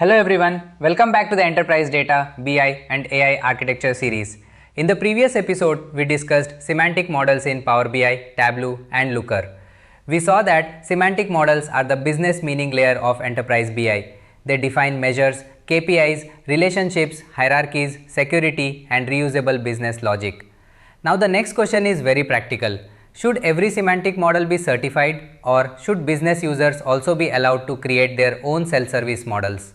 Hello everyone, welcome back to the Enterprise Data, BI and AI Architecture series. In the previous episode, we discussed semantic models in Power BI, Tableau and Looker. We saw that semantic models are the business meaning layer of Enterprise BI. They define measures, KPIs, relationships, hierarchies, security and reusable business logic. Now the next question is very practical. Should every semantic model be certified, or should business users also be allowed to create their own self-service models?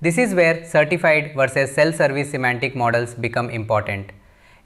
This is where certified versus self-service semantic models become important.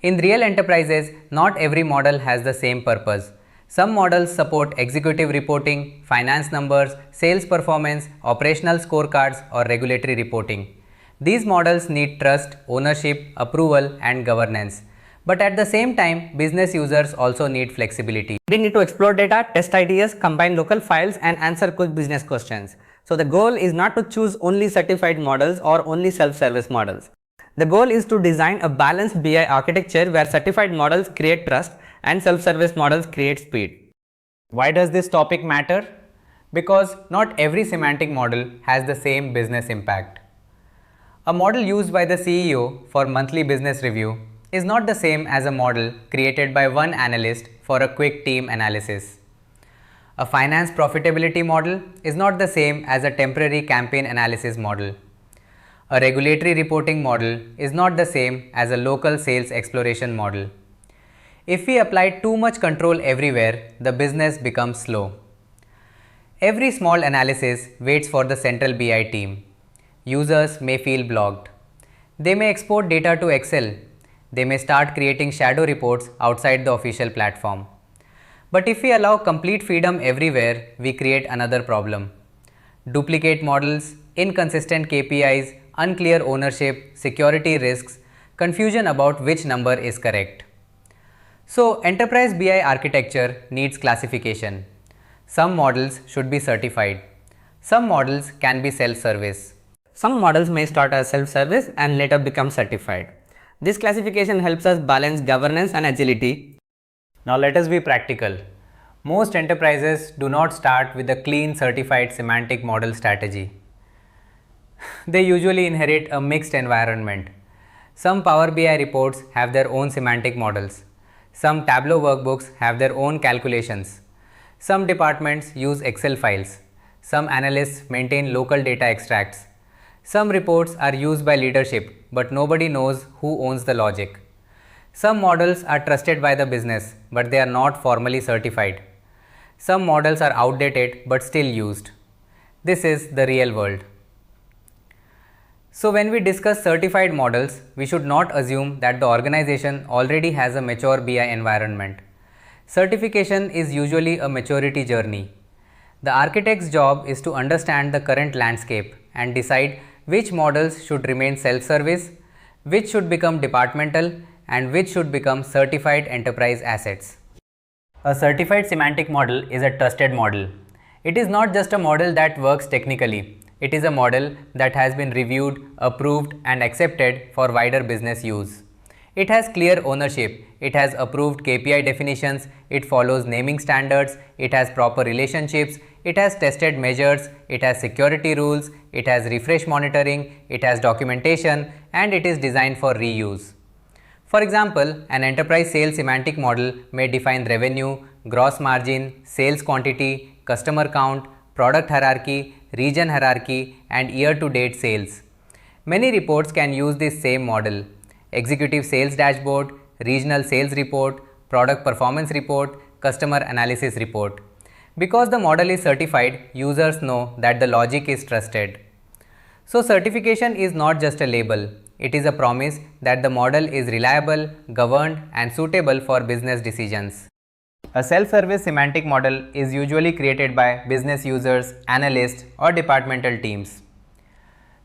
In real enterprises, not every model has the same purpose. Some models support executive reporting, finance numbers, sales performance, operational scorecards, or regulatory reporting. These models need trust, ownership, approval, and governance. But at the same time, business users also need flexibility. We need to explore data, test ideas, combine local files, and answer quick business questions. So the goal is not to choose only certified models or only self-service models. The goal is to design a balanced BI architecture where certified models create trust and self-service models create speed. Why does this topic matter? Because not every semantic model has the same business impact. A model used by the CEO for monthly business review is not the same as a model created by one analyst for a quick team analysis. A finance profitability model is not the same as a temporary campaign analysis model. A regulatory reporting model is not the same as a local sales exploration model. If we apply too much control everywhere, the business becomes slow. Every small analysis waits for the central BI team. Users may feel blocked. They may export data to Excel. They may start creating shadow reports outside the official platform. But if we allow complete freedom everywhere, we create another problem. Duplicate models, inconsistent KPIs, unclear ownership, security risks, confusion about which number is correct. So, enterprise BI architecture needs classification. Some models should be certified. Some models can be self-service. Some models may start as self-service and later become certified. This classification helps us balance governance and agility. Now let us be practical. Most enterprises do not start with a clean certified semantic model strategy. They usually inherit a mixed environment. Some Power BI reports have their own semantic models. Some Tableau workbooks have their own calculations. Some departments use Excel files. Some analysts maintain local data extracts. Some reports are used by leadership, but nobody knows who owns the logic. Some models are trusted by the business, but they are not formally certified. Some models are outdated but still used. This is the real world. So when we discuss certified models, we should not assume that the organization already has a mature BI environment. Certification is usually a maturity journey. The architect's job is to understand the current landscape and decide which models should remain self-service, which should become departmental, and which should become certified enterprise assets. A certified semantic model is a trusted model. It is not just a model that works technically. It is a model that has been reviewed, approved, and accepted for wider business use. It has clear ownership. It has approved KPI definitions. It follows naming standards. It has proper relationships. It has tested measures. It has security rules. It has refresh monitoring. It has documentation, and it is designed for reuse. For example, an enterprise sales semantic model may define revenue, gross margin, sales quantity, customer count, product hierarchy, region hierarchy, and year-to-date sales. Many reports can use this same model: executive sales dashboard, regional sales report, product performance report, customer analysis report. Because the model is certified, users know that the logic is trusted. So certification is not just a label. It is a promise that the model is reliable, governed, and suitable for business decisions. A self-service semantic model is usually created by business users, analysts, or departmental teams.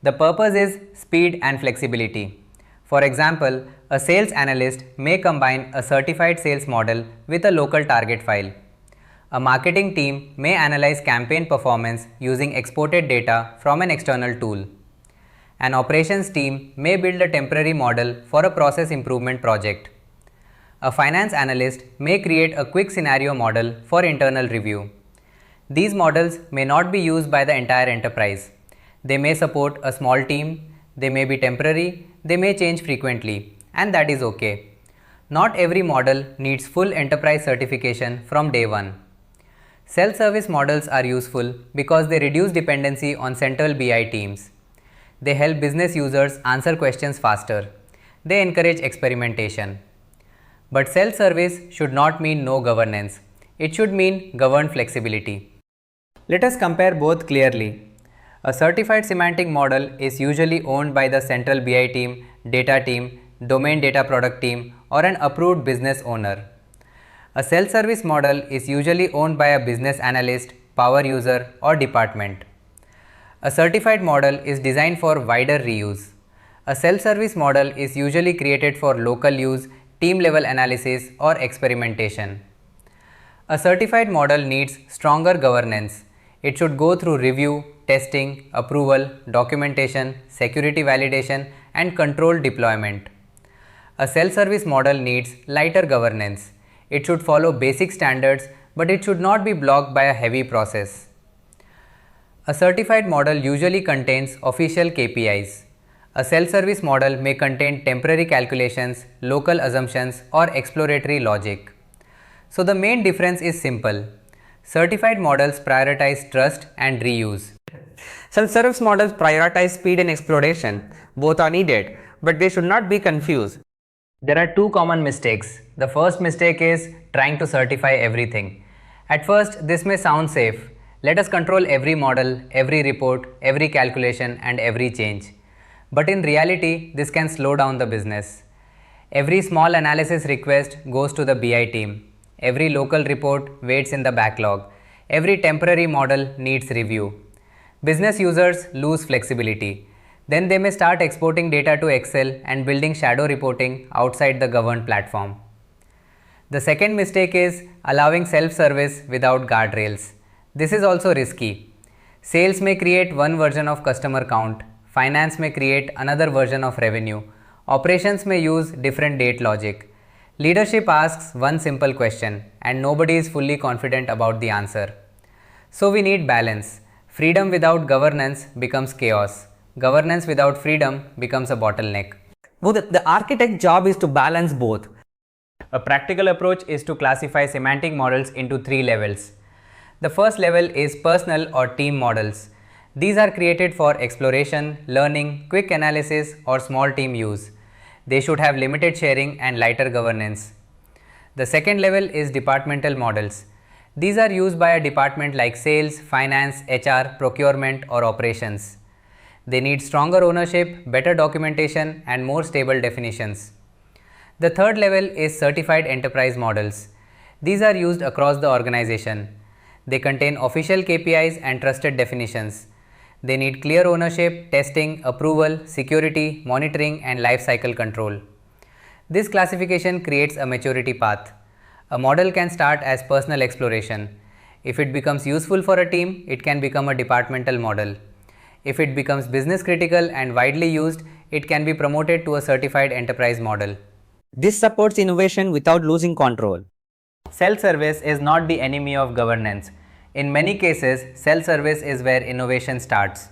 The purpose is speed and flexibility. For example, a sales analyst may combine a certified sales model with a local target file. A marketing team may analyze campaign performance using exported data from an external tool. An operations team may build a temporary model for a process improvement project. A finance analyst may create a quick scenario model for internal review. These models may not be used by the entire enterprise. They may support a small team, they may be temporary, they may change frequently, and that is okay. Not every model needs full enterprise certification from day one. Self-service models are useful because they reduce dependency on central BI teams. They help business users answer questions faster. They encourage experimentation. But self-service should not mean no governance. It should mean governed flexibility. Let us compare both clearly. A certified semantic model is usually owned by the central BI team, data team, domain data product team, or an approved business owner. A self-service model is usually owned by a business analyst, power user, or department. A certified model is designed for wider reuse. A self-service model is usually created for local use, team-level analysis, or experimentation. A certified model needs stronger governance. It should go through review, testing, approval, documentation, security validation, and controlled deployment. A self-service model needs lighter governance. It should follow basic standards, but it should not be blocked by a heavy process. A certified model usually contains official KPIs. A self-service model may contain temporary calculations, local assumptions, or exploratory logic. So the main difference is simple. Certified models prioritize trust and reuse. Self-service models prioritize speed and exploration. Both are needed, but they should not be confused. There are two common mistakes. The first mistake is trying to certify everything. At first, this may sound safe. Let us control every model, every report, every calculation, and every change. But in reality, this can slow down the business. Every small analysis request goes to the BI team. Every local report waits in the backlog. Every temporary model needs review. Business users lose flexibility. Then they may start exporting data to Excel and building shadow reporting outside the governed platform. The second mistake is allowing self-service without guardrails. This is also risky. Sales may create one version of customer count, finance may create another version of revenue, operations may use different date logic. Leadership asks one simple question and nobody is fully confident about the answer. So we need balance. Freedom without governance becomes chaos. Governance without freedom becomes a bottleneck. The architect's job is to balance both. A practical approach is to classify semantic models into three levels. The first level is personal or team models. These are created for exploration, learning, quick analysis, or small team use. They should have limited sharing and lighter governance. The second level is departmental models. These are used by a department like sales, finance, HR, procurement, or operations. They need stronger ownership, better documentation, and more stable definitions. The third level is certified enterprise models. These are used across the organization. They contain official KPIs and trusted definitions. They need clear ownership, testing, approval, security, monitoring, and lifecycle control. This classification creates a maturity path. A model can start as personal exploration. If it becomes useful for a team, it can become a departmental model. If it becomes business critical and widely used, it can be promoted to a certified enterprise model. This supports innovation without losing control. Self-service is not the enemy of governance. In many cases, self-service is where innovation starts.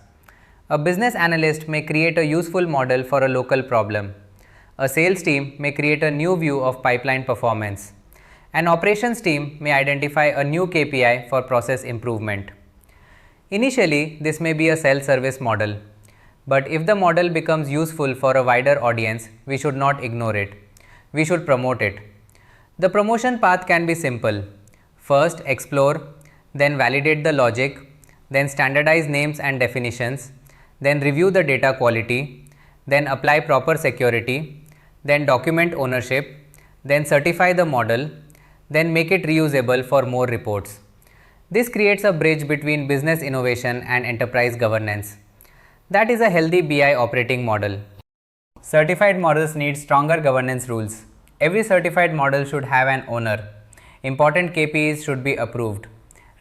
A business analyst may create a useful model for a local problem. A sales team may create a new view of pipeline performance. An operations team may identify a new KPI for process improvement. Initially, this may be a self-service model, but if the model becomes useful for a wider audience, we should not ignore it. We should promote it. The promotion path can be simple. First, explore, then validate the logic, then standardize names and definitions, then review the data quality, then apply proper security, then document ownership, then certify the model, then make it reusable for more reports. This creates a bridge between business innovation and enterprise governance. That is a healthy BI operating model. Certified models need stronger governance rules. Every certified model should have an owner. Important KPIs should be approved.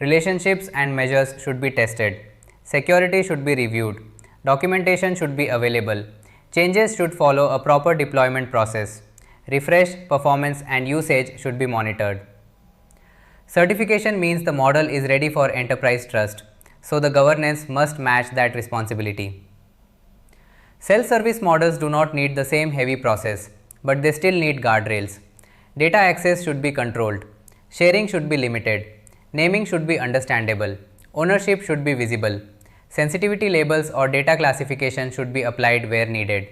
Relationships and measures should be tested. Security should be reviewed. Documentation should be available. Changes should follow a proper deployment process. Refresh, performance, and usage should be monitored. Certification means the model is ready for enterprise trust. so the governance must match that responsibility. Self-service models do not need the same heavy process, but they still need guardrails. Data access should be controlled, sharing should be limited, naming should be understandable, ownership should be visible, sensitivity labels or data classification should be applied where needed.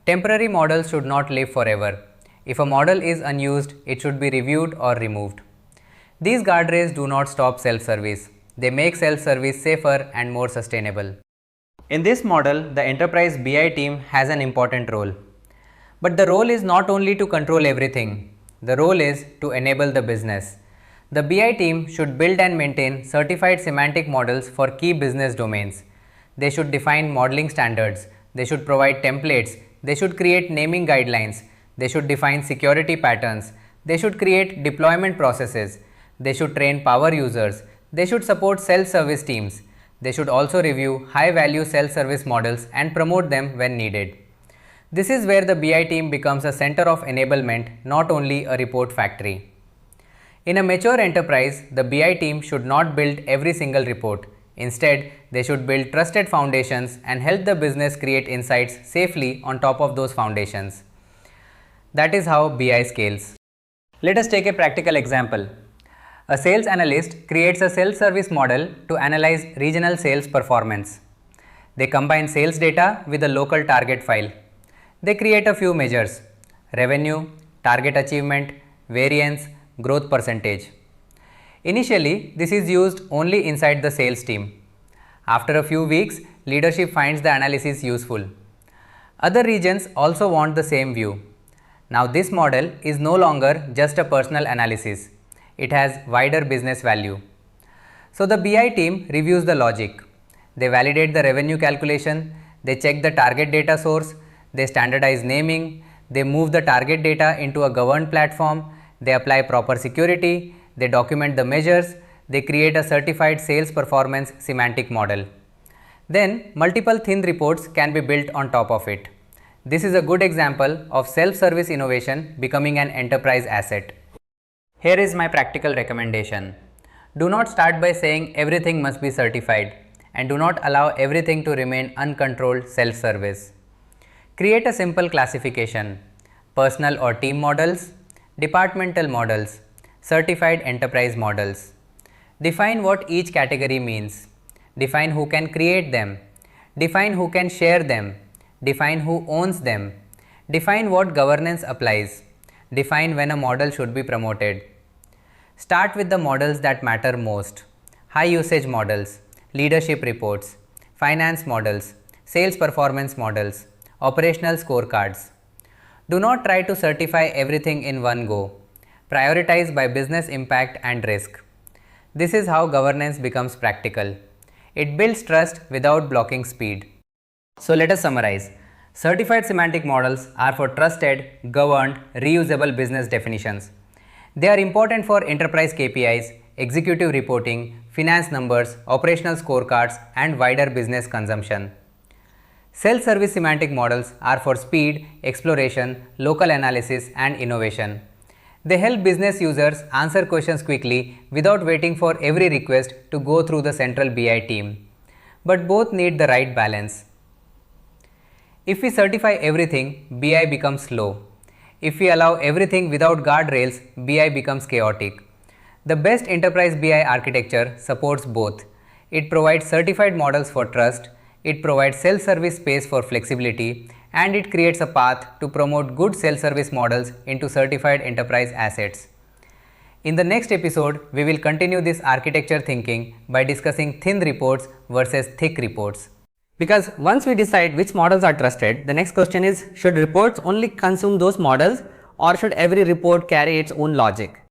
Temporary models should not live forever. If a model is unused, it should be reviewed or removed. These guardrails do not stop self-service. They make self-service safer and more sustainable. In this model, the enterprise BI team has an important role. But the role is not only to control everything. The role is to enable the business. The BI team should build and maintain certified semantic models for key business domains. They should define modeling standards. They should provide templates. They should create naming guidelines. They should define security patterns. They should create deployment processes. They should train power users. They should support self-service teams. They should also review high-value self-service models and promote them when needed. This is where the BI team becomes a center of enablement, not only a report factory. In a mature enterprise, the BI team should not build every single report. Instead, they should build trusted foundations and help the business create insights safely on top of those foundations. That is how BI scales. Let us take a practical example. A sales analyst creates a self-service model to analyze regional sales performance. They combine sales data with a local target file. They create a few measures: revenue, target achievement, variance, growth percentage. Initially, this is used only inside the sales team. After a few weeks, leadership finds the analysis useful. Other regions also want the same view. Now this model is no longer just a personal analysis. It has wider business value. So the BI team reviews the logic. They validate the revenue calculation, they check the target data source, they standardize naming, they move the target data into a governed platform, they apply proper security, they document the measures, they create a certified sales performance semantic model. Then multiple thin reports can be built on top of it. This is a good example of self-service innovation becoming an enterprise asset. Here is my practical recommendation. Do not start by saying everything must be certified, and do not allow everything to remain uncontrolled self-service. Create a simple classification: personal or team models, departmental models, certified enterprise models. Define what each category means. Define who can create them. Define who can share them. Define who owns them. Define what governance applies. Define when a model should be promoted. Start with the models that matter most: high usage models, leadership reports, finance models, sales performance models, operational scorecards. Do not try to certify everything in one go. Prioritize by business impact and risk. This is how governance becomes practical. It builds trust without blocking speed. So let us summarize. Certified semantic models are for trusted, governed, reusable business definitions. They are important for enterprise KPIs, executive reporting, finance numbers, operational scorecards, and wider business consumption. Self-service semantic models are for speed, exploration, local analysis, and innovation. They help business users answer questions quickly without waiting for every request to go through the central BI team. But both need the right balance. If we certify everything, BI becomes slow. If we allow everything without guardrails, BI becomes chaotic. The best enterprise BI architecture supports both. It provides certified models for trust, it provides self-service space for flexibility, and it creates a path to promote good self-service models into certified enterprise assets. In the next episode, we will continue this architecture thinking by discussing thin reports versus thick reports. Because once we decide which models are trusted, the next question is, should reports only consume those models, or should every report carry its own logic?